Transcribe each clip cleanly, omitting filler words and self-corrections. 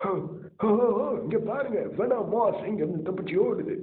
ஹோ, ஹோ, ஹோ, ஹோ, இங்க பாருங்க வேணாம் மாஸ் இங்க இருந்து தப்பிச்சு ஓடுது.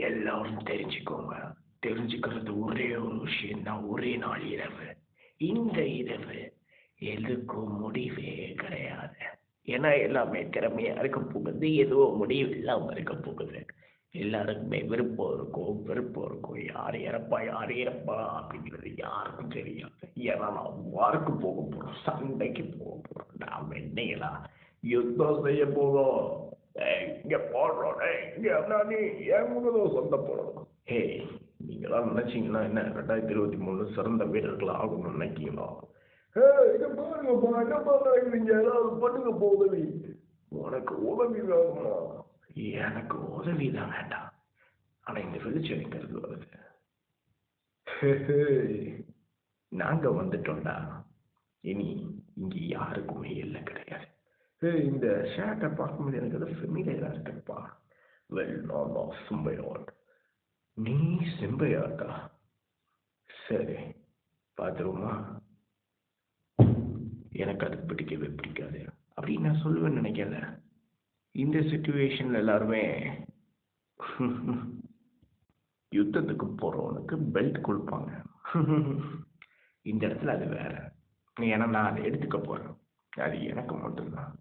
எல்லாரும் தெரிஞ்சுக்கோங்க. தெரிஞ்சுக்கிறது ஒரே ஒரு விஷயம் தான், ஒரே நாள் இரவு. இந்த இரவு எதுக்கும் முடிவே கிடையாது. ஏன்னா எல்லாமே திறமையா இருக்க போகுது, எதுவும் முடிவு இல்லாம இருக்க போகுது. எல்லாருக்குமே விருப்பம் இருக்கும், வெறுப்பம் இருக்கும். யார் இறப்பா யார் இறப்பா அப்படிங்கிறது யாருக்கும் தெரியாது. ஏன்னா நான் வாருக்கு போக போறோம், சண்டைக்கு போக போறோம். நாம என்னையா யுத்தம் செய்ய போறோம். இங்க போடுறோம், இங்க நீ என் முகதான் சண்டை போடணும். ஹே, நீங்களாம் நினைச்சீங்கன்னா என்ன 2023 சிறந்த வீரர்கள் ஆகணும்னு நினைக்கிறீங்களா? இங்க பாருங்கப்பா, என்னப்பா நினைக்கிறீங்க? ஏதாவது பண்ணுங்க உதவி. உனக்கு உதவி வேணுமா? எனக்கு உதவி தான் வேண்டாம். ஆனா இந்த வெளிச்சம் எங்க இருந்து வருது? நாங்க வந்துட்டோம்டா. இனி இங்க யாருக்குமே இல்லை கிடையாது. இந்த ஷர்ட்டை பார்க்கும்போது எனக்கு அது ஃபெமிலியரா இருக்குப்பா. வெல், நான் சிம்பையாட். நீ சிம்பையாட்டா? சரி, பார்த்துருமா. எனக்கு அது பிடிக்கவே பிடிக்காது அப்படின்னு நான் சொல்லுவேன்னு நினைக்கல. இந்த சுச்சுவேஷன்ல எல்லாருமே யுத்தத்துக்கு போறவனுக்கு பெல்ட் கொடுப்பாங்க. இந்த இடத்துல அது வேற. ஏன்னா நான் அதை எடுத்துக்க போறேன். அது எனக்கு மட்டும்தான்.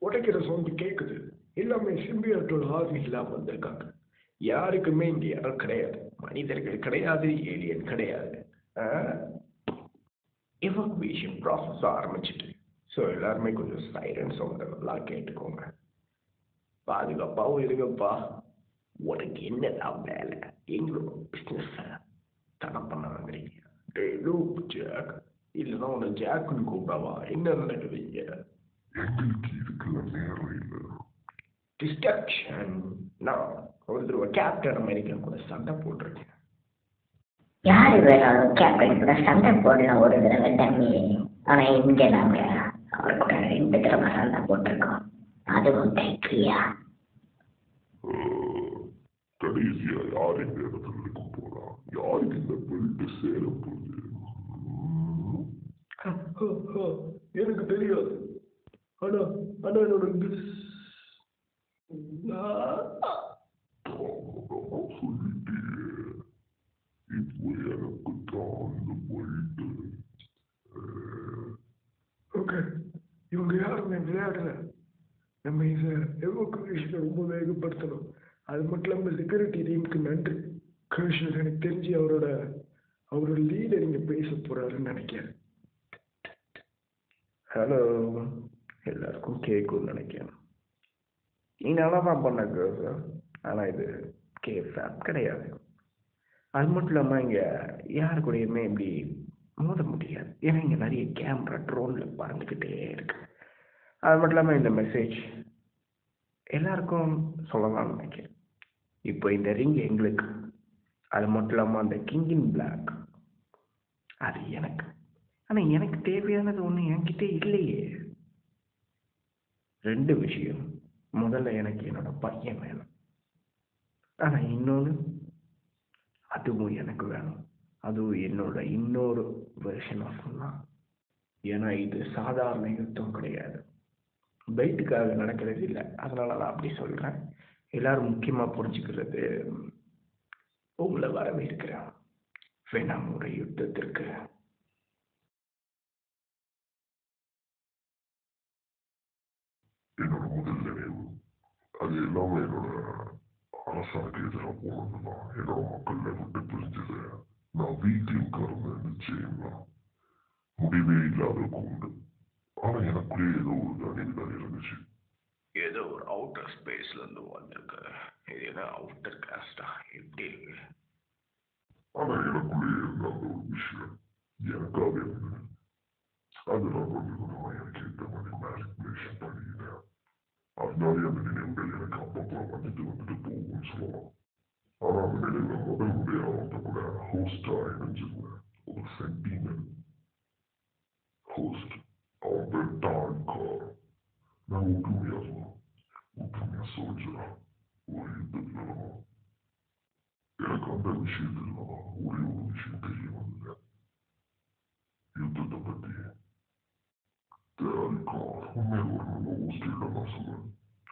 உடைக்கிற சவுண்ட் கேக்குது. எல்லாமே சிம்பியாட்டோட ஆர்மி இல்லாம வந்திருக்காங்க. யாருக்குமே இங்க யாரும் கிடையாது. மனிதர்கள் கிடையாது, ஏலியன் கிடையாது. எவாக்குவேஷன் ப்ராசஸ் ஆரம்பிச்சிட்டு. ஸோ எல்லாருமே கொஞ்சம் சைலன்ஸ் சவுண்டை நல்லா கேட்டுக்கோங்க. பாதுகாப்பாகவும் இருங்கப்பா. உனக்கு என்னதான் வேலை? எங்களோட பிஸ்னஸ் தடை பண்ண வந்துறீங்க. டேய் லூப் ஜாக், இல்லைன்னா உன்னை ஜாக்குன்னு கூப்பிடாவா? என்ன நடக்குதுங்க? எங்களுக்கு இதுக்கெல்லாம் நேரம் இல்லை. டிஸ்ட்ரக்ஷன். நான் ஒரு தடவை கேப்டன் அமெரிக்கன் கூட சண்டை போட்டிருக்கேன். யாரு வேணாலும் கேப்டன் கூட சண்டை போடலாம் ஒரு தடவை டம்மி. ஆனா இங்க நாங்க அவர் கூட 2 தடவை சண்டை போட்டிருக்கோம், அதுவும் தைக்கியா. கடைசியா யார் இந்த இடத்துல இருக்க போறா? யாருக்கு இந்த பெல்ட் சேர போகுது? எனக்கு தெரியாது. ஆனா ஆனா என்னோட ஓகே, இவங்க யாருமே விளையாடல. நம்ம இதை எவாக்குவேஷனை ரொம்ப வேகப்படுத்தணும். அது மட்டும் இல்லாமல் செக்யூரிட்டி டீமுக்கு நன்றி. கமிஷனர் எனக்கு தெரிஞ்சு அவரோட லீடர் இங்கே பேச போறாருன்னு நினைக்கிறேன். ஹலோ, எல்லாருக்கும் கேட்கும்னு நினைக்கிறேன். நீ நல்லா தான் பண்ண கேர்ள்ஸ். ஆனால் இது கேஃப் கிடையாது. அது மட்டும் இல்லாமல் இங்கே யாரு கூடயுமே இப்படி மோத முடியாது. ஏன்னா இங்கே நிறைய கேமரா ட்ரோனில் பறந்துக்கிட்டே இருக்கு. அது மட்டும் இல்லாமல் இந்த மெசேஜ் எல்லாருக்கும் சொல்லலாம்னு நினைக்கிறேன். இப்போ இந்த ரிங் எங்களுக்கு. அது மட்டும் இல்லாமல் அந்த கிங் இன் பிளாக் அது எனக்கு. ஆனால் எனக்கு தேவையானது ஒன்று என்கிட்ட இல்லையே. 2 விஷயம். முதல்ல எனக்கு என்னோட பையன் வேணும். ஆனால் இன்னொன்று, அதுவும் எனக்கு வேணும். அதுவும் என்னோட இன்னொரு வெர்ஷன் ஆஃப் தான். ஏன்னா இது சாதாரண யுத்தம் கிடையாது. பெல்ட்டுக்காக நடக்கிறது இல்லை. அதனால நான் அப்படி சொல்றேன். எல்லாரும் முக்கியமா புரிஞ்சுக்கிறது, உங்களை வரவேற்கிறேன் வேணாமோட யுத்தத்திற்கு. என்னோட முதல் நினைவு அது எல்லாமே என்னோட அரசனுக்கு எதிராக போனதுதான் என்னோட மக்களை விட்டு பிரிஞ்சது. நான் வீட்டில் இருந்த நிச்சயம்தான் முடிவே இல்லாத உண்டு. ஆனா எனக்குள்ளே ஏதோ ஒரு தனிவிதான் இருந்துச்சு. ஏதோ ஒரு அவுட்டர் ஸ்பேஸ்ல இருந்து வந்திருக்க. இது என்ன அவுட்டர் காஸ்டா? எப்படி இருக்கு? ஆனா எனக்குள்ளே இருந்த அந்த ஒரு விஷயம் எனக்காக இருந்தது. அது நான் கொஞ்சம் கொஞ்சமா எனக்கு ஏற்ற மாதிரி மேனிபுலேஷன் பண்ணிக்கிறேன். அதனாலே அந்த நினைவுகள் எனக்கு அப்பப்போ வந்துட்டு போகும்னு சொல்லலாம். ஆனா அந்த நினைவுல முதல் முறையாக வந்து கூட ஹோஸ்டா இணைஞ்சிருந்தேன். ஒரு சென்டிமெண்ட் ஹோஸ்ட். அவன் பேர் டான்கார். நான் ஒற்றுமையா சோல்ஜரா ஒரு யுத்தத்துல எனக்கு அந்த விஷயத்துல ஒரே ஒரு விஷயம் தெரிய வந்தது. யுத்தத்தை பத்தி டான்கார் உண்மையில் ஒரு நல்ல ஹோஸ்டில் தான் சொல்லுவேன்.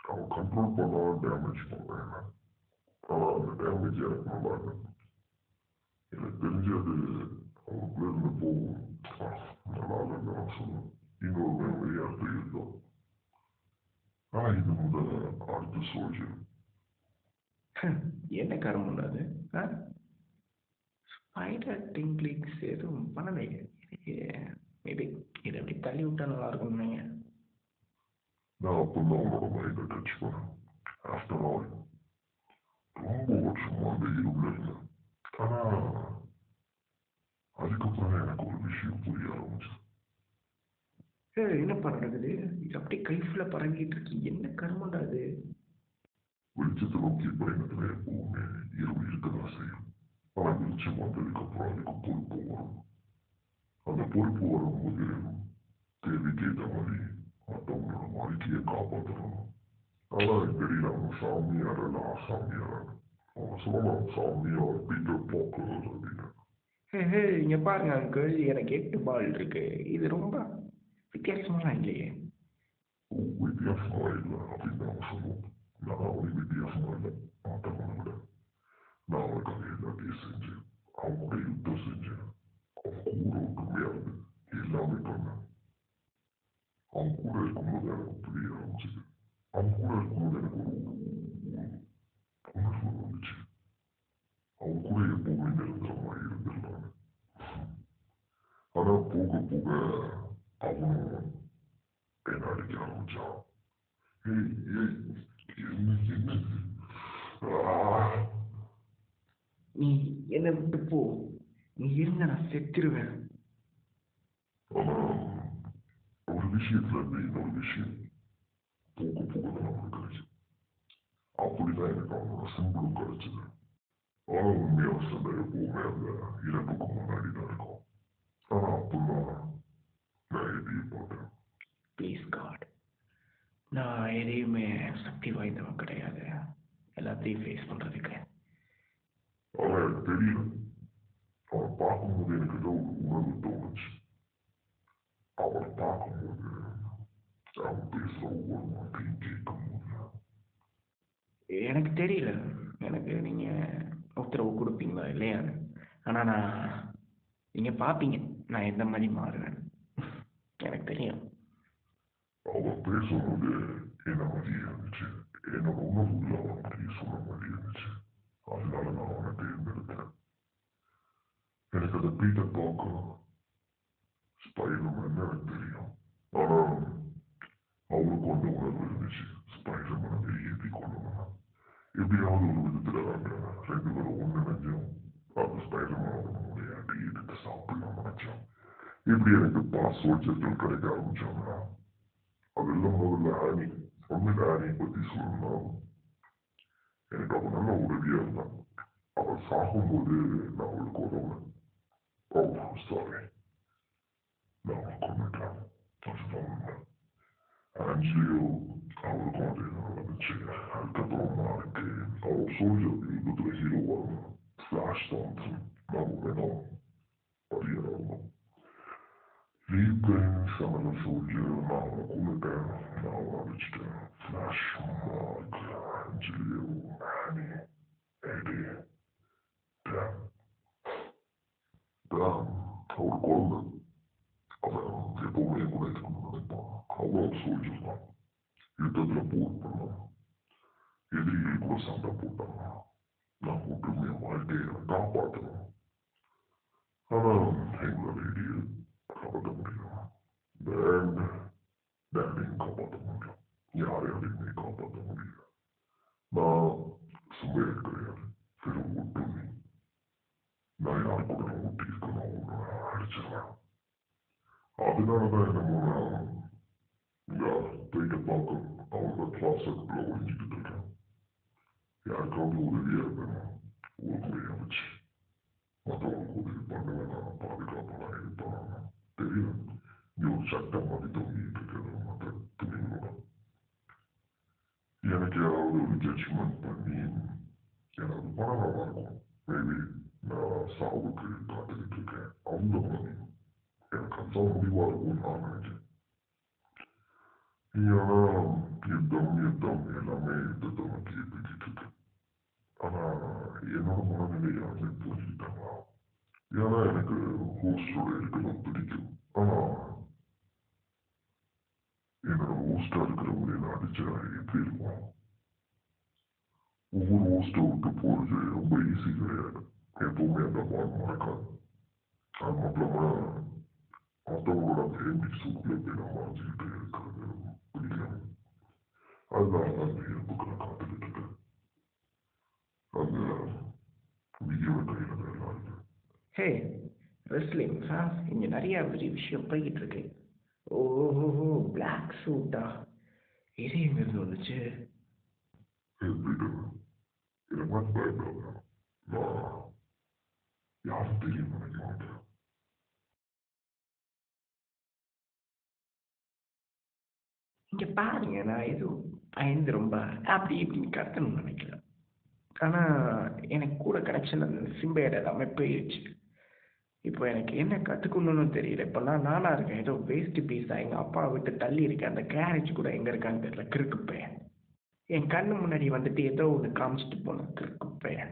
அவன் கண்ட்ரோல் பண்ணாலும் டேமேஜ் பண்ணுவேன். ஆனா அந்த டேமேஜ் எனக்கு நல்லா இருக்கு. எனக்கு தெரிஞ்சது அவனுக்குள்ள இருந்தப்போ நல்லா இல்லைன்னு நான் சொல்லுவேன். இன்னொரு மெமரி அடுத்த யுத்தம். ஆனா இது முதல் அடுத்த சோல்ஜர். என்ன காரணம் உள்ளது? ஸ்பைடர் டிங்க்லிங்ஸ் எதுவும் பண்ணலையே. மேபி இதை எப்படி தள்ளி விட்டா நல்லா இருக்கும் நீங்க. நான் அப்பதான் அவனோட மைண்டை டச் பண்ணேன். ஆஃப்டர் ஆல் ரொம்ப வருஷமா அந்த இருவில் இருந்தேன். ஆனா அதுக்கப்புறம் எனக்கு ஒரு விஷயம் புரிய ஆரம்பிச்சு. என்னப்பா நடக்குது? இது அப்படியே கைஃப்ல பரவிட்டு இருக்கு. என்ன கர்மண்டா அது? வெளிச்சத்தை நோக்கி பயணத்துல எப்பவுமே இரவு இருக்கதான் செய்யும். ஆனா வெளிச்சம் வந்ததுக்கப்புறம் அதுக்கு பொறுப்பு வரும். அந்த பொறுப்பு வரும்போது தேவைக்கு ஏற்ற மாதிரி மற்றவங்களோட வாழ்க்கையை காப்பாற்றணும். ஆனா எனக்கு தெரியல அவங்க சாமியார் இல்ல ஆசாமியார். அவங்க சொல்லலாம் சாமியார் பீட்டர் பாக்கர் அப்படின்னு. இங்க பாருங்க அங்கிள், எனக்கு 8 பால் இருக்கு. இது ரொம்ப வித்தியாசமாலாம் இல்லையே. வித்தியாசமா இல்லை அப்படின்னு நாம சொல்லுவோம். நான் அவனுக்கு வித்தியாசமா இல்லை. மற்றவங்களை விட நான் அவனுக்காக எல்லாத்தையும் செஞ்சேன். அவங்க கூட யுத்தம் செஞ்சேன். அவங்க கூட ஒற்றுமையா இருந்து எல்லாமே பண்ணேன். அவங்க கூட இருக்கும்போது எனக்கு புரிய ஆரம்பிச்சது. அவங்க கூட இருக்கும்போது எனக்கு ஒரு உணர்வு வந்துச்சு. அவங்க கூட எப்பவுமே நிரந்தரமா இருந்துடலான்னு. ஆனா போக போக அவனும் என்ன அடிக்க ஆரம்பிச்சான். ஏய் ஏய் என்னது? நீ என்னை விட்டு போ. நீ இருந்த நான் செத்துருவேன். ஆனா ஒரு விஷயத்துல இருந்து இன்னொரு விஷயம் போக போக தான் அவனுக்கு கிடைச்சு. அப்படிதான் எனக்கு அவனோட சிம்பிளும் கிடைச்சது. ஆனா உண்மையான சண்டை எப்பவுமே அந்த இறப்புக்கு முன்னாடி தான் இருக்கும். ஆனா அப்பதான் நான் எதையும் பார்த்தேன். ப்ளீஸ் காட், நான் எதையுமே சக்தி வாய்ந்தவன் கிடையாது எல்லாத்தையும் ஃபேஸ் பண்றதுக்கு. ஆனா எனக்கு தெரியல. அவனை பார்க்கும்போது எனக்கு ஏதோ ஒரு உணர்வு தோணுச்சு. அவனை பார்க்கும்போது அவன் பேசுற ஒவ்வொரு வார்த்தையும் கேட்கும்போது எனக்கு தெரியல, எனக்கு நீங்க உத்தரவு கொடுப்பீங்களா இல்லையான்னு. ஆனா நீங்க பார்ப்பீங்க நான் எந்த மாதிரி மாறுவேன். எனக்கு தெரியும். அவன் பேசும்போது என்ன மாதிரி இருந்துச்சு. என்னோட உணர்வுல அவன் பற்றி சொன்ன மாதிரி இருந்துச்சு. அதனால நான் அவனை தேர்ந்தெடுத்தேன். எனக்கு அதை பீட்டர் பார்க்க ஸ்பைடர்மேன் எனக்கு தெரியும். ஆனா அவனுக்கு அந்த உணர்வு இருந்துச்சு. ஸ்பைடர்மேனை வெளியேற்றி கொள்ளணும். எப்படியாவது ஒரு விதத்துல நாங்க 2 பேரும் ஒன்று நினைச்சோம். அந்த ஸ்பைடர்மேன் அவனுடைய அடி எடுத்து சாப்பிடலாம் நினைச்சோம். இப்படி எனக்கு சோல்ஜர்கள் கிடைக்க ஆரம்பிச்சாங்க. அதெல்லாம் முதல்ல ஆனி. உண்மையில ஆனியை பத்தி சொல்லணும்னா எனக்கு அவன் நல்ல உதவியா இருந்தான். அவள் சாகும்போது நான் அவளுக்கு உதவுனேன். ஓ சாரி, நான் அவளை கொண்டுட்டேன். அதுதான் உண்மை. ஆன்ஜியோ அவளுக்கும் அதே தான் நடந்துச்சு. அதுக்கப்புறம் நாளைக்கு அவள் சோல்ஜர் யுத்தத்துல ஹீரோவா இருந்தான். ஃபிளாஷ் தாம்சன் நான் வேணும் பரியனா இருந்தோம். ரீப்ளைன் சமண சோல்ஜர் நான் அவனை கொண்டுட்டேன். நான் அவனை அடிச்சிட்டேன். ஃபிளாஷ் மார்க் ஆன்ஜியோ ஆனி எடி டேம் டேம் அவள் குழந்தை. அவன் எப்பவுமே கூட இருக்கணும்னு நினைப்பான். அவளும் சோல்ஜர் தான். யுத்தத்துல போர் பண்ணான். எதிரிகள் கூட சண்டை போட்டான். சும்மா கிடையாது, வெறும் ஒட்டுமை. நான் யார் கூட ஒட்டி இருக்கணும் அடிச்சிருவேன். அதனாலதான் என்னமோ நான் இங்க போயிட்டு பார்க்க அவங்க கிளாஸுக்குள்ள ஒழிஞ்சிக்கிட்டு இருக்கேன். யாருக்காவது உதவியா இருக்கணும், ஊருக்குள்ளேயே வச்சு மற்றவங்களுக்கு உதவி பண்ணுவேன். நான் பாதுகாப்பாக இருப்பேன். தெரியல, இங்க ஒரு சட்டம் மாதிரி தொங்கிட்டு இருக்கிறது மற்ற துணிகளோட. எனக்கு யாராவது ஒரு ஜட்ஜ்மெண்ட் பண்ணி எனக்கு பணம் நல்லா இருக்கும். மேபி நான் சாவுக்கு காத்துக்கிட்டு இருக்கேன். அவங்க மாதிரி எனக்கு அதுதான் முடிவா இருக்கும்னு நான் நினைக்கிறேன். ஏன்னா யுத்தம் எல்லாமே யுத்தத்தை நோக்கி போய்கிட்டு இருக்கு. ஆனா என்னோட மனநிலை யாருமே புரிஞ்சுக்கிட்டாங்களா? ஏன்னா எனக்கு ஹோஸ்டோட இருக்கணும் பிடிக்கும். ஆனா என்னோட ஹோஸ்டா இருக்கிறவங்களே நான் அடிச்சா எப்படி இருக்கும்? ஒவ்வொரு ஹோஸ்டை விட்டு போறது ரொம்ப ஈஸி கிடையாது. எப்பவுமே அந்த பால் மறக்காது. அது மட்டும் மற்றவங்களோட அந்த எம்பிக் சூட்ல போய் நான் மறைஞ்சிக்கிட்டு இருக்கிறது பிடிக்காது. அதனால தான் அந்த இயல்புக்கு நான் காத்துக்கிட்டு இருக்கேன். அந்த விதியோட கையில தான் எல்லாம் இருக்கு. ஹே ரெஸ்லிங் இங்க நிறைய பெரிய விஷயம் போய்கிட்டு இருக்கு. ஓஹோ, பிளாக் சூட்டா? இது எங்க இருந்து வந்துச்சு? எனக்கு பயப்படாத, நான் யாரும் தெரியும் நினைக்க மாட்டேன். இங்க பாருங்க, நான் எதுவும் பயந்து ரொம்ப அப்படி இப்படின்னு கத்தணும்னு நினைக்கல. ஆனா எனக்கு கூட கனெக்ஷன் அந்த சிம்பையோட எல்லாமே போயிடுச்சு. இப்போ எனக்கு என்ன கற்றுக்கணும்னு தெரியல. இப்போல்லாம் நானாக இருக்கேன், ஏதோ வேஸ்ட் பீஸாக எங்கள் அப்பா விட்டு தள்ளி இருக்கேன். அந்த கேரேஜ் கூட எங்கே இருக்கான்னு தெரியல. கிறுக்குப்பேன் என் கண்ணு முன்னாடி வந்துட்டு ஏதோ ஒன்று காமிச்சிட்டு போனேன். கிறுக்குப்பேன்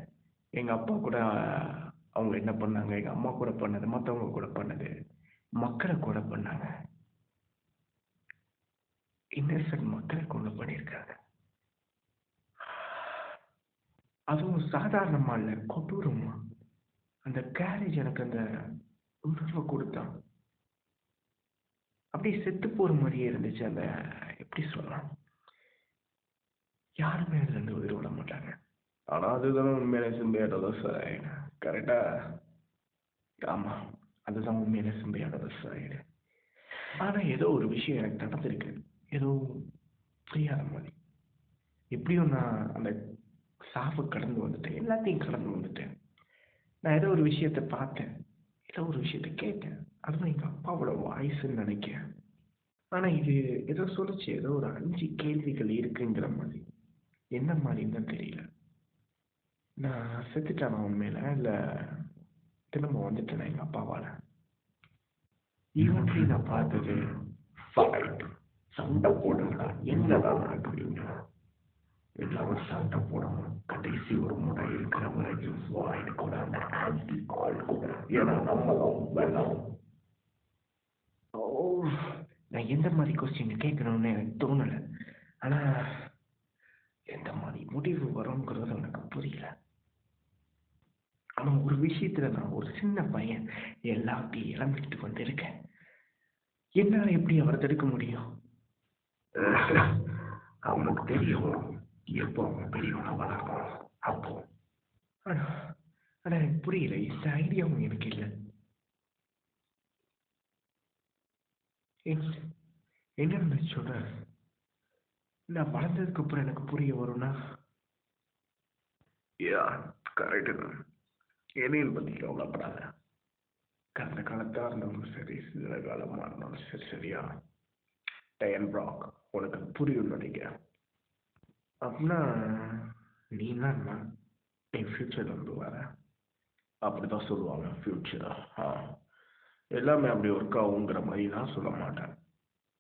எங்கள் அப்பா கூட அவங்க என்ன பண்ணாங்க, எங்கள் அம்மா கூட பண்ணது, மற்றவங்க கூட பண்ணது, மக்களை கூட பண்ணாங்க. இன்னசென்ட் மக்களை கொண்டு பண்ணியிருக்காங்க. அதுவும் சாதாரணமா இல்லை, கொடூரமா. அந்த கேரேஜ் எனக்கு அந்த உணர்வை கொடுத்தான். அப்படியே செத்து போற மாதிரியே இருந்துச்சு. அந்த எப்படி சொல்லலாம், யாருமே அதுல இருந்து உயிர் விட மாட்டாங்க. ஆனா அதுதான் உண்மையில சிம்பையோட சைடு. கரெக்டா? ஆமா, அதுதான் உண்மையில சிம்பையோட சைடு. ஆனா ஏதோ ஒரு விஷயம் எனக்கு நடந்திருக்கு, ஏதோ புரியாத மாதிரி. எப்படியும் நான் அந்த சாவு கடந்து வந்துட்டேன், எல்லாத்தையும் கடந்து வந்துட்டேன். நான் ஏதோ ஒரு விஷயத்த பார்த்தேன், ஏதோ ஒரு விஷயத்த கேட்டேன். அதுவும் எங்க அப்பாவோட வாய்ஸ்ன்னு நினைக்கிறேன். ஆனா இது ஏதோ சொல்லுச்சு, ஏதோ ஒரு 5 கேள்விகள் இருக்குங்கிற மாதிரி. என்ன மாதிரின்னு தான் தெரியல. நான் செத்துட்டானா உண்மையில, இல்ல திரும்ப வந்துட்டேனா எங்க அப்பாவால? ஈவென்ட்லி நான் பார்த்தது ஃபைட், சண்டை போடுங்கடா, என்னதான் நடக்குறீங்க எல்லாரும் சண்டை போடணும். கடைசி ஒரு முறை இருக்கிற வரைக்கும் வாய்டு கூட அந்த ஆன்டி கால் கூட, ஏன்னா நம்மளும் வெள்ளம். ஓ, நான் எந்த மாதிரி கொஸ்டின் கேட்கணும்னு எனக்கு தோணலை. ஆனா எந்த மாதிரி முடிவு வரும்ங்கிறது எனக்கு புரியல. ஆனா ஒரு விஷயத்துல நான் ஒரு சின்ன பையன் எல்லாத்தையும் இழந்துட்டு வந்திருக்கேன். என்னால எப்படி அவரை தடுக்க முடியும்? அவனுக்கு தெரியும் எப்போ அவன் பெரியவனா வளர்ப்பான் அப்போ. ஆனா ஆனா எனக்கு புரியல, இந்த ஐடியாவும் எனக்கு இல்லை. என்ன சொல்ற? நான் வளர்ந்ததுக்கு அப்புறம் எனக்கு புரிய வரும்னா? யா, கரெக்டு தான். என்னையும் பத்தி கவலைப்படாத. கடந்த காலத்தா இருந்தாலும் சரி, சில காலமா இருந்தாலும் சரி, சரியா? டயன் பிராக், உனக்கு புரியும் நினைக்கிறேன். அப்படின்னா நீ தான் என் ஃபியூச்சர்ல இருந்து வர அப்படிதான் சொல்லுவாங்க. ஃபியூச்சரா? எல்லாமே அப்படி ஒர்க் ஆகுங்கிற மாதிரி நான் சொல்ல மாட்டேன்.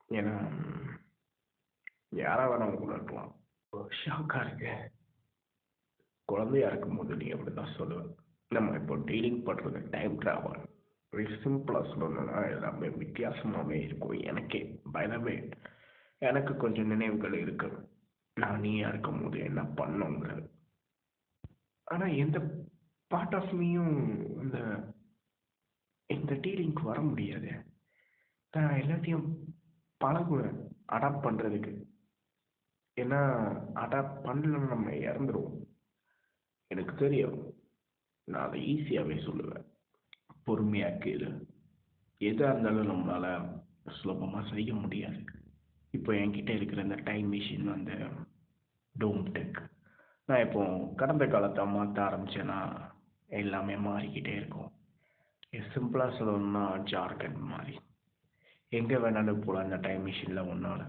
ஏன்னா யாரா வேணாலும் கூட இருக்கலாம். ஷாக்கா இருக்கு. குழந்தையா இருக்கும் போது நீ அப்படிதான் சொல்லுவேன். நம்ம இப்போ டீலிங் பண்றது டைம் டிராவல். சிம்பிளா சொல்லணும்னா எல்லாமே வித்தியாசமாவே இருக்கும். எனக்கே பயணமே எனக்கு கொஞ்சம் நினைவுகள் இருக்கு, நான் நீயா இருக்கும் போது என்ன பண்ணோங்கிறது. ஆனா எந்த பார்ட் ஆஃப் மீயும் இந்த இந்த டீலிங்க்கு வர முடியாது. நான் எல்லாத்தையும் பழகுவேன் அடாப்ட் பண்றதுக்கு. ஏன்னா அதை பண்ணலன்னு நம்ம இறந்துருவோம். எனக்கு தெரியும், நான் அதை ஈஸியாகவே சொல்லுவேன். பொறுமையாக கேளு. எதாக இருந்தாலும் நம்மளால சுலபமாக செய்ய முடியாது. இப்போ என்கிட்ட இருக்கிற இந்த டைம் மிஷின் வந்து டூம் டெக். நான் இப்போ கடந்த காலத்தை மாற்ற ஆரம்பிச்சேன்னா எல்லாமே மாறிக்கிட்டே இருக்கும். சிம்பிளாக சொல்லணும்னா ஜார்க்கண்ட் மாதிரி எங்கே வேணாலும் போகலாம். அந்த டைம் மிஷினில் உன்னால்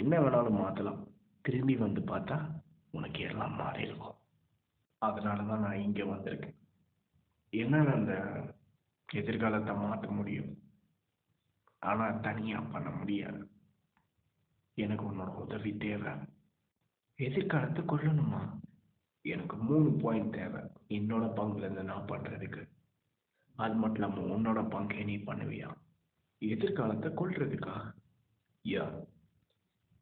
என்ன வேணாலும் மாற்றலாம். திரும்பி வந்து பார்த்தா உனக்கு எல்லாம் மாறி இருக்கும். அதனால தான் நான் இங்கே வந்திருக்கேன். என்னால் அந்த எதிர்காலத்தை மாற்ற முடியும், ஆனால் தனியாக பண்ண முடியாது. எனக்கு உன்னோட உதவி தேவை. எதிர்காலத்தை கொள்ளணுமா? எனக்கு 3 பாயிண்ட் தேவை என்னோட பங்குலேருந்து நான் பண்ணுறதுக்கு. அது மட்டும் இல்லாமல் உன்னோட பங்கை நீ பண்ணுவியா எதிர்காலத்தை கொள்றதுக்கா? யா,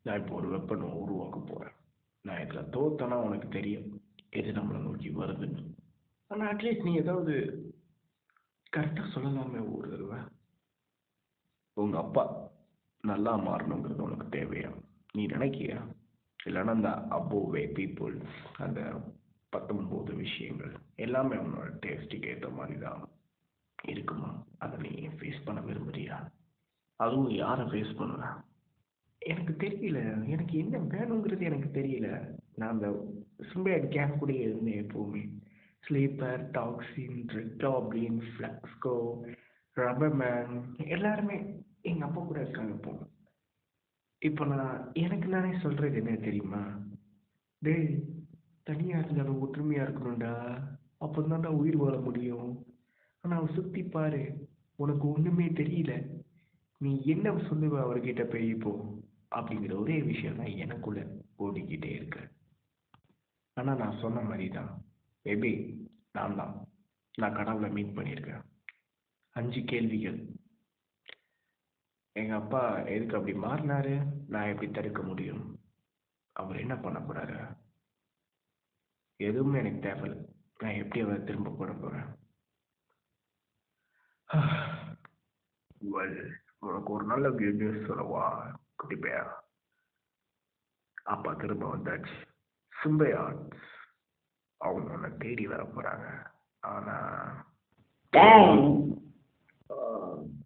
நான் இப்போ ஒரு வெப்பனை உருவாக்க போகிறேன். நான் இதில் தோத்தனா உனக்கு தெரியும் எது நம்மளை நோக்கி வருதுன்னு. ஆனால் அட்லீஸ்ட் நீ ஏதாவது கரெக்டாக சொல்லலாமே ஒரு தடவை. உங்கள் அப்பா நல்லா மாறணுங்கிறது உனக்கு தேவையா? நீ நினைக்கியா? இல்லைன்னா அந்த அபோவே பீப்புள், அந்த 19 விஷயங்கள் எல்லாமே அவனோட டேஸ்ட்டுக்கு ஏற்ற மாதிரி தான் இருக்குமா? அதை நீ ஃபேஸ் பண்ண விரும்புறியா? அதுவும் யாரை ஃபேஸ் பண்ணுவ? எனக்கு தெரியல. எனக்கு என்ன வேணுங்கிறது எனக்கு தெரியல. நான் அந்த சிம்பியாட் கேங் கூட இருந்தேன் எப்போவுமே. ஸ்லீப்பர், டாக்ஸின், ரெட் டாப்ளின், ஃப்ளக்ஸ்கோ, ரப்பர்மேன் எல்லாருமே எங்கள் அப்பா கூட இருக்காங்க இப்போ. இப்போ நான் எனக்கு நானே சொல்கிறது என்ன தெரியுமா? டேய், தனியாக இருந்தாலும் ஒற்றுமையாக இருக்கணும்டா. அப்போ தான்டா உயிர் வாழ முடியும். ஆனால் சுற்றி பாரு, உனக்கு ஒன்றுமே தெரியல. நீ என்ன சொல்லுவ அவர்கிட்ட போய் இப்போ அப்படிங்கிற ஒரே விஷயம் தான் எனக்குள்ள ஓடிக்கிட்டே இருக்கு. ஆனால் நான் சொன்ன மாதிரி தான், மேபி நான் கடவுளை மீட் பண்ணியிருக்கேன். 5 கேள்விகள். எங்கள் அப்பா எதுக்கு அப்படி மாறினாரு? நான் எப்படி தடுக்க முடியும்? அவர் என்ன பண்ண போறாரு? எதுவுமே எனக்கு தேவையில்லை. நான் எப்படி அவரை திரும்ப போட போறேன்? Well, உனக்கு ஒரு நல்ல குட் நியூஸ் சொல்லவா குட்டி பையா? அப்பா திரும்ப வந்தாச்சு. சிம்பையாட்ஸ் அவங்க உன்னை தேடி வர போறாங்க. ஆனா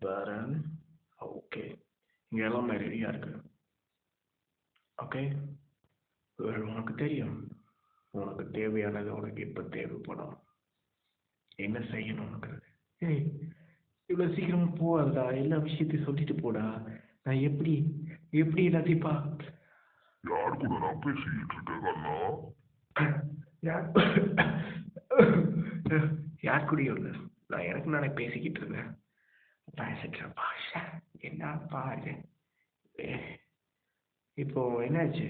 பரன், ஓகே, இங்க எல்லாமே ரெடியா இருக்கு. ஓகே, உனக்கு தெரியும், உனக்கு தேவையானது உனக்கு எப்ப தேவைப்படும், என்ன செய்யணும்ங்கிறது. ஏய், இவ்வளவு சீக்கிரமா போவாதா? எல்லா விஷயத்தையும் சொல்லிட்டு போடா. நான் எப்படி எப்படி எல்லாத்தையும் யார் கூட நான் பேசிக்கிட்டு இருக்கேன்? யார் கூடயும் இல்லை, நான் எனக்கு நானே பேசிக்கிட்டு இருந்தேன். பேசிட்டு பாஷா என்ன பாரு. இப்போ என்னாச்சு?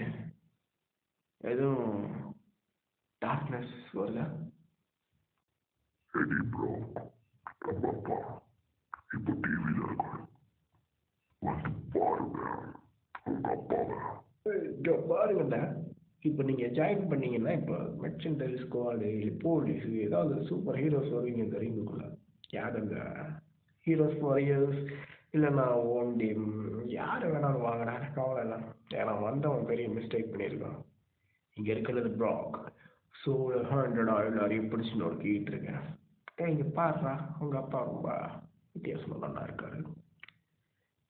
எதுவும் டார்க்னஸ் வருதா? எடி ப்ரோ, நம்ம அப்பா இப்போ டிவியில் இருக்காரு, வந்து பாருங்க உங்க அப்பாவை. பாருங்கண்ணா, இப்போ நீங்கள் ஜாயின் பண்ணீங்கன்னா இப்போ மெர்ச்சன்டைல் ஸ்குவாடு, போலீஸ், ஏதாவது சூப்பர் ஹீரோஸ் வருவீங்க இந்த ரிங்குக்குள்ள. யார் அந்த ஹீரோஸ் வாரியர்ஸ் இல்லைன்னா ஓன் டீம் யார் வேணாலும் வாங்கினா கவலை இல்லை. ஏன்னா வந்தவன் பெரிய மிஸ்டேக் பண்ணியிருக்கான். இங்கே இருக்கிறது ப்ராக். ஸோ 100 எல்லாரையும் பிடிச்சி நோக்கிட்டு இருக்கேன். இங்கே பாடுறா, உங்கள் அப்பா ரொம்ப வித்தியாசமாக நல்லா இருக்காரு.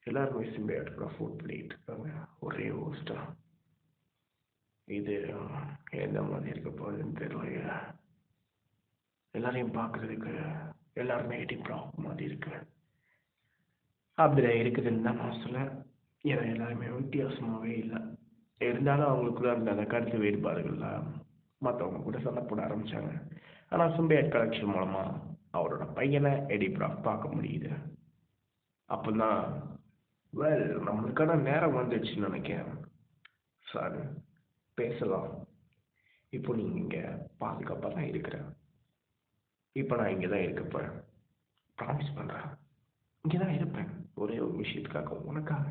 எல்லாருமே சிம்பியாட் அஃபோர்ட் பண்ணிட்டு இருக்காங்க ஒரே ஹோஸ்டா. இது எந்த மாதிரி இருக்க போகுதுன்னு தெரியல. எல்லாரையும் பார்க்கறதுக்கு எல்லாருமே எடி ப்ராக் மாதிரி இருக்கு. அப்படிதான் இருக்குதுன்னு தான் நான் சொல்லேன். ஏன்னா எல்லாருமே வித்தியாசமாகவே இல்லை. இருந்தாலும் அவங்களுக்குள்ள இருந்த அந்த கருத்து வேறுபாடுகள்லாம் மற்றவங்க கூட சண்டை போட ஆரம்பித்தாங்க. ஆனால் சிம்பியாட் கலெக்ஷன் மூலமாக அவரோட பையனை எடி ப்ராக் பார்க்க முடியுது. அப்போ தான் நம்மளுக்கான நேரம் வந்துடுச்சுன்னு நினைக்கிறேன். சார், பேசலாம். இப்போ நீங்கள் இங்கே பாதுகாப்பாக தான் இருக்கிறேன். இப்போ நான் இங்கே தான் இருக்க போகிறேன். ப்ராமிஸ் பண்ணுறேன், இங்கே தான் இருப்பேன். ஒரே ஒரு விஷயத்துக்காக, உனக்காக.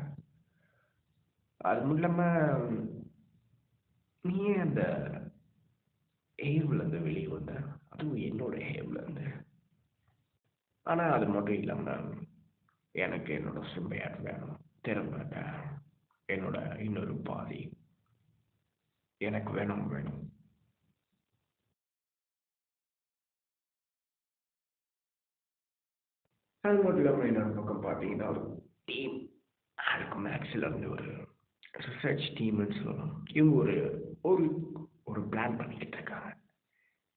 அது மட்டும் இல்லாமல் நீயே அந்த ஹேவ்லேருந்து வெளியே வந்த, அதுவும் என்னோட ஹேவ்லேருந்து. ஆனால் அது மட்டும் இல்லாமல் எனக்கு என்னோட சிம்பையாட் வேணும். திரும்ப என்னோட இன்னொரு பாதி. எனக்கு வேணும் வேணும். அது மட்டும் இல்லாமல் இன்னொரு பக்கம் பார்த்தீங்கன்னா ஒரு டீம், அதுக்கு மேக்ஸில் இருந்து ஒரு ரிசர்ச் டீம்னு சொல்லலாம். இவங்க ஒரு ஒரு ஒரு பிளான் பண்ணிக்கிட்டு இருக்காங்க.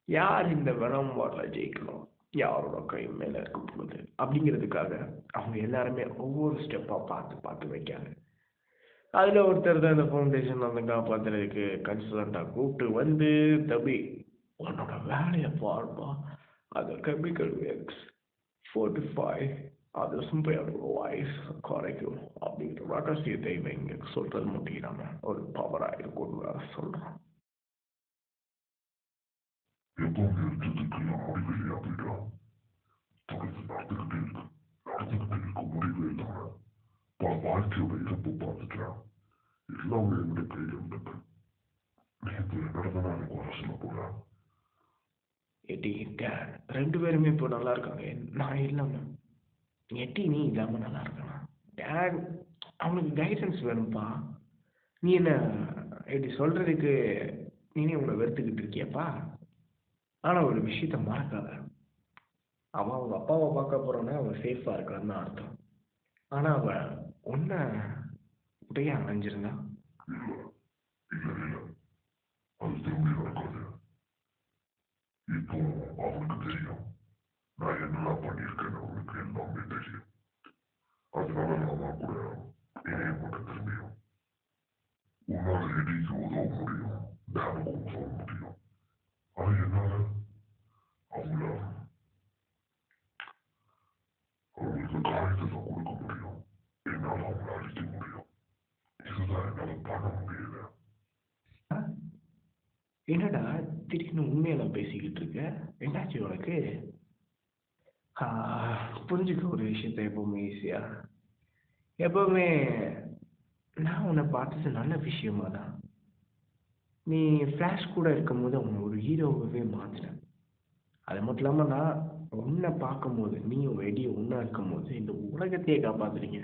யார் இந்த வெனம் வார்ல ஜெயிக்கணும், யாரோட கை மேலே இருக்க போகுது அப்படிங்கிறதுக்காக அவங்க எல்லாருமே ஒவ்வொரு ஸ்டெப்பாக பார்த்து பார்த்து வைக்காங்க. அதில் ஒருத்தர் தான் இந்த ஃபவுண்டேஷன் வந்து காப்பாற்றுறதுக்கு கன்சல்டண்ட்டாக கூப்பிட்டு வந்து, தம்பி உன்னோட வேலையை பார்ப்பா, அந்த கெமிக்கல் வேக்ஸ் 45 அது சும்பையோட வாய்ஸ் குறைக்கும் அப்படிங்கிற ரகசியத்தை இவங்க சொல்றது மட்டும் இல்லாமல் ஒரு பவராக இருக்கும்னு வேற சொல்கிறான். எப்பவுமே இருந்ததுக்கெல்லாம் முடிவில்லை அப்படின்னா தொடர்ந்து நடந்துகிட்டே இருக்கு. நடந்துகிட்டே இருக்க முடிவே இல்லாம பல வாழ்க்கையோட இழப்பு பார்த்துட்டேன். எல்லாமே என்னோட கையில் இருந்தது. நேற்று நடந்தனா எனக்கு வர சொல்ல போறேன். எட்டி ரெண்டு பேருமே இப்போ நல்லா இருக்காங்க. நான் இல்லாமல் எட்டி நீ இல்லாமல் நல்லா இருக்கலாம். டேட் அவனுக்கு கைடன்ஸ் வேணும்ப்பா. நீ என்ன இப்படி சொல்கிறதுக்கு நீனே உங்களை வெறுத்துக்கிட்டு இருக்கியப்பா. ஆனால் ஒரு விஷயத்த மறக்காத, அவன் அவங்க அப்பாவை பார்க்க போகிறான்னா அவன் சேஃபாக இருக்கான்னு தான் அர்த்தம். ஆனால் அவன் ஒன்றை உடைய அணைஞ்சிருந்தா இல்ல இல்ல அது திரும்பி நடக்காது. இப்போ அவனுக்கு தெரியும் நான் என்னெல்லாம் பண்ணியிருக்கேன்னு. அவனுக்கு எல்லாமே தெரியும். அதனால நான் கூட இணைய மட்டும் திரும்பியும் உன்னால எடிக்கு உதவ முடியும், டேனுக்கு உதவ முடியும். ஆனா என்னால அவங்கள அவங்களுக்கு காயத்தை தான் கொடுக்க முடியும். என்னால அவங்கள அழிக்க முடியும். இதுதான் என்னால பண்ண முடியல. என்னடா திடீர்னு உண்மையெல்லாம் பேசிக்கிட்டு இருக்க? என்னாச்சு உனக்கு? புரிஞ்சுக்க ஒரு விஷயத்த எப்பவுமே ஈஸியா, எப்பவுமே நான் உன்னை பார்த்தது நல்ல விஷயமா தான். நீ ஃப்ளாஷ் கூட இருக்கும்போது அவனை ஒரு ஹீரோவாகவே மாற்றின. அது மட்டும் இல்லாமல் நான் உன்னை பார்க்கும்போது நீயும் வெடி ஒன்றா இருக்கும்போது இந்த உலகத்தையே காப்பாத்துறீங்க.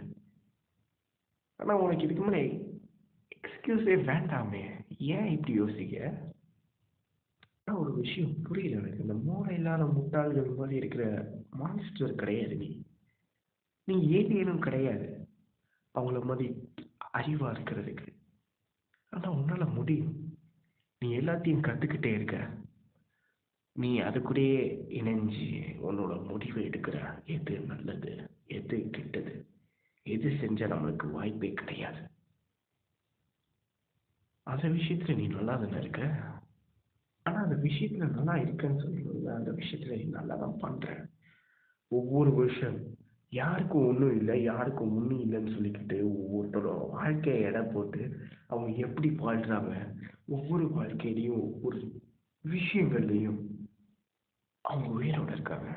ஆனால் உனக்கு இதுக்கு முன்னாடி எக்ஸ்கியூஸே வேண்டாமே. ஏன் இப்படி யோசிக்க? ஆனால் ஒரு விஷயம் புரியல எனக்கு. இந்த மூளை இல்லாத முட்டாள்கள் மாதிரி இருக்கிற மான்ஸ்டர் கிடையாது நீ. நீ ஏலியனும் கிடையாது அவங்கள மாதிரி அறிவாக இருக்கிறதுக்கு. ஆனால் உன்னால் முடியும். நீ எல்லாத்தையும் கற்றுக்கிட்டே இருக்க. நீ அது கூடயே இணைஞ்சு உன்னோட முடிவை எடுக்கிற. எது நல்லது, எது கெட்டது, எது செஞ்சால் நம்மளுக்கு வாய்ப்பே கிடையாது. அந்த விஷயத்தில் நீ நல்லா தானே இருக்க. ஆனால் அந்த விஷயத்தில் நல்லா இருக்கேன்னு சொல்லுங்க, அந்த விஷயத்தில் நீ நல்லா தான் பண்ணுற. ஒவ்வொரு வருஷம் யாருக்கும் ஒன்றும் இல்லை, யாருக்கும் ஒன்றும் இல்லைன்னு சொல்லிக்கிட்டு ஒவ்வொருத்தரோட வாழ்க்கையை எடை போட்டு அவங்க எப்படி வாழ்கிறாங்க, ஒவ்வொரு வாழ்க்கையிலையும் ஒவ்வொரு விஷயங்கள்லையும் அவங்க உயிரோட இருக்காங்க.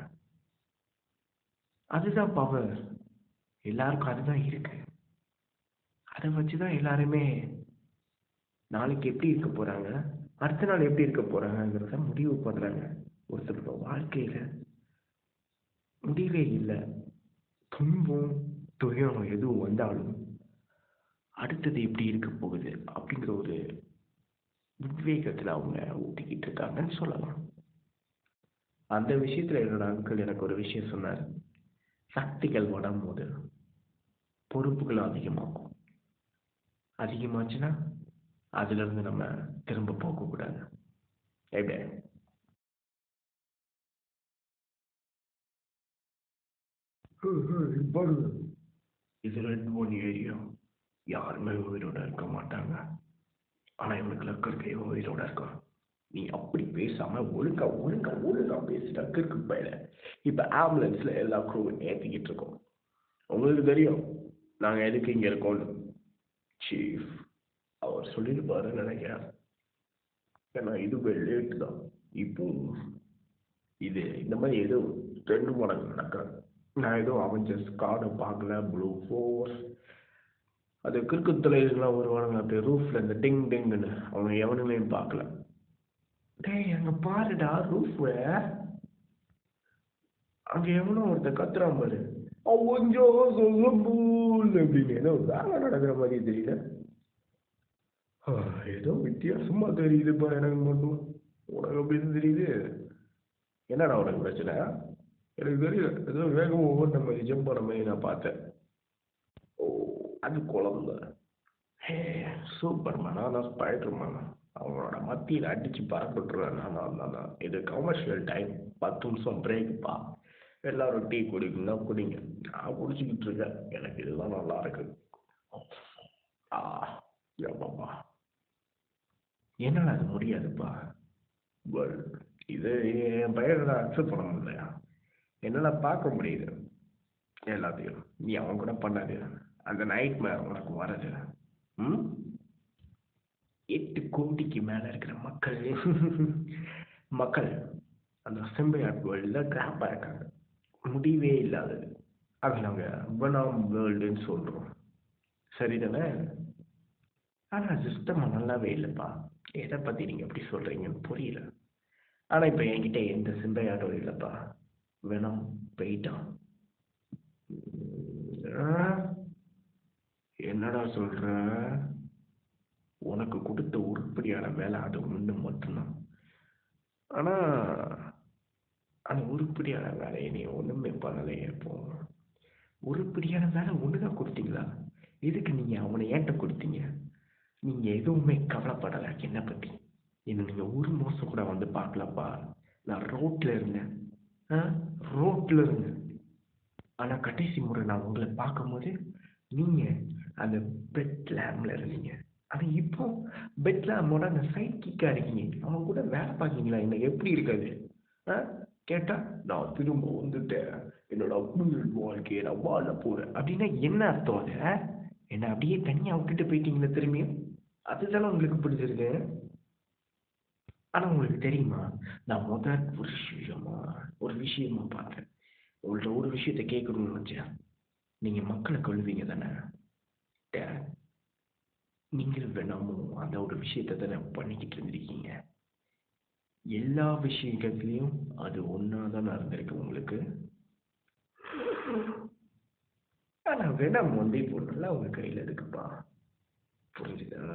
அதுதான் பவர். எல்லாருக்கும் அதுதான் இருக்கு. அதை வச்சு தான் எல்லாருமே நாளைக்கு எப்படி இருக்க போகிறாங்க, அடுத்த நாள் எப்படி இருக்க போகிறாங்கிறத முடிவு பண்ணுறாங்க. ஒருத்தரோட வாழ்க்கையில் முடிவே இல்லை. துன்பம் துயரம் எதுவும் வந்தாலும் அடுத்தது எப்படி இருக்க போகுது அப்படிங்கிற ஒரு உத்வேகத்தில் அவங்க ஊட்டிக்கிட்டு இருக்காங்கன்னு சொல்லலாம். அந்த விஷயத்தில் என்னோட அங்கிள் எனக்கு ஒரு விஷயம் சொன்னார். சக்திகள் வடும்போது பொறுப்புகள் அதிகமாகும். அதிகமாச்சுன்னா அதிலிருந்து நம்ம திரும்ப போகக்கூடாது. எப்படி? இது ரெட் ஒன் ஏரியா. யாருமே உயிரோட இருக்க மாட்டாங்க. ஆனால் இவனுக்கு லக்கருக்கு உயிரோட இருக்கான். நீ அப்படி பேசாம ஒழுங்கா ஒழுங்கா ஒழுங்கா பேசிட்டா கிற்கு பயில. இப்போ ஆம்புலன்ஸ்ல எல்லா குரூவும் ஏற்றிக்கிட்டு இருக்கோம். உங்களுக்கு தெரியும் நாங்கள் எதுக்கு இங்கே இருக்கோம்னு. சீஃப் அவர் சொல்லியிருப்பாருன்னு நினைக்கிறேன். ஏன்னா இதுவே லேட்டு தான். இப்போ இது இந்த மாதிரி ஏதோ 2 மடங்கு நடக்கிறது. நான் ஏதோ அவெஞ்சர்ஸ் கார்டை பார்க்கல, ப்ளூ ஃபோர்ஸ் அது கிறுக்கு தொலைலாம் வருவானுங்க அப்படியே ரூஃப்ல இந்த டிங் டிங்குன்னு, அவங்க எவனுங்களையும் பார்க்கல. டேய் அங்கே பாருடா ரூஃபு, அங்கே எவனோ ஒருத்தர் கத்துறான் பாரு, அவஞ்சோ அப்படின்னு ஏதோ வேலை நடக்கிற மாதிரி தெரியல. ஏதோ வித்தியாசமா தெரியுதுப்பா எனக்கு மட்டும். உனக்கு அப்படின்னு தெரியுது. என்னடா உனக்கு பிரச்சனை? எனக்கு தெரியல, ஏதோ வேகமாக ஓட்ட மாதிரி ஜம்ப் பண்ண மாதிரி நான் பார்த்தேன். ஓ, அது குழந்தை. ஹே, சூப்பர்மேனா நான் ஸ்பைடர்மேனா? அவங்களோட மத்தியில் அடிச்சு பறக்கட்டுருவேன் நான். இது கமர்ஷியல் டைம், 10 நிமிஷம் பிரேக்குப்பா. எல்லாரும் டீ குடிக்கணும்னா குடிங்க, நான் குடிச்சிக்கிட்டு இருக்கேன். எனக்கு இதுதான் நல்லா இருக்கு. ஆ, ஏப்பாப்பா, என்னால் அது முடியாதுப்பா. பட் இது என் பையனை அக்செப்ட் பண்ண முடியலையா? என்னால் பார்க்க முடியுது எல்லாத்தையும். நீ அவன் கூட பண்ணாது, அந்த நைட் மேர் உனக்கு வரது. ம் 8 கோடிக்கு மேல இருக்கிற மக்கள் மக்கள் அந்த சிம்பியாட் வேர்ல்டில் ட்ராப் ஆயிருக்காங்க. முடிவே இல்லாதது. அதை நாங்கள் வெனாம் வேர்ல்டுன்னு சொல்கிறோம், சரிதானே? ஆனால் சிஸ்டம் நல்லாவே இல்லைப்பா. எதை பற்றி நீங்கள் எப்படி சொல்கிறீங்கன்னு புரியல. ஆனால் இப்போ என்கிட்ட எந்த சிம்பியாட்டும் இல்லைப்பா. வெனாம் போயிட்டான். ஆ? என்னடா சொல்ற? உனக்கு கொடுத்த உருப்படியான வேலை அது ஒன்று மட்டும்தான். ஆனா அந்த உருப்படியான வேலையை நீ ஒண்ணுமே பண்ணலையே. இப்போ உருப்படியான வேலை ஒண்ணுதான் கொடுத்தீங்களா? எதுக்கு நீங்க அவனை ஏன்ட்ட கொடுத்தீங்க? நீங்க எதுவுமே கவலைப்படல என்ன பத்தி. என்ன நீங்க ஒரு மாசம் கூட வந்து பார்க்கலப்பா. நான் ரோட்ல இருந்தேன். ஆ? ரோட்ல இருந்தேன். ஆனா கடைசி முறை நான் உங்களை பார்க்கும்போது நீங்க அந்த பெட் லேம்ல இருந்தீங்க. ஆனா இப்போ பெட் லேமோட அந்த சைட் கிக்கா இருக்கீங்க. அவன் கூட வேலை பார்க்கீங்களா? என்ன எப்படி இருக்காது? ஆ? கேட்டா நான் திரும்ப வந்துட்டேன், என்னோட புயல் வாழ்க்கையை நான் வாழ போறேன் அப்படின்னா என்ன அர்த்தம் அது? என்ன அப்படியே தனியா விட்டுட்டு போயிட்டீங்களே திரும்பியும். அதுதானே உங்களுக்கு பிடிச்சிருக்கு. ஆனா உங்களுக்கு தெரியுமா, நான் முதல் ஒரு விஷயமா பார்த்தேன். உங்கள்ட்ட ஒரு விஷயத்தை கேட்கணும்னு நினைச்சேன். நீங்க மக்களை கொள்வீங்க தானே? டேட், நீங்களும் வேணாமும் அந்த ஒரு விஷயத்தை தானே பண்ணிக்கிட்டு இருந்திருக்கீங்க. எல்லா விஷயங்கள்லயும் அது ஒன்னாதான் நடந்திருக்கு உங்களுக்கு. ஆனா வேணாம் வந்து இப்போ நல்லா உங்க கையில இருக்குப்பா. புரிஞ்சுதா?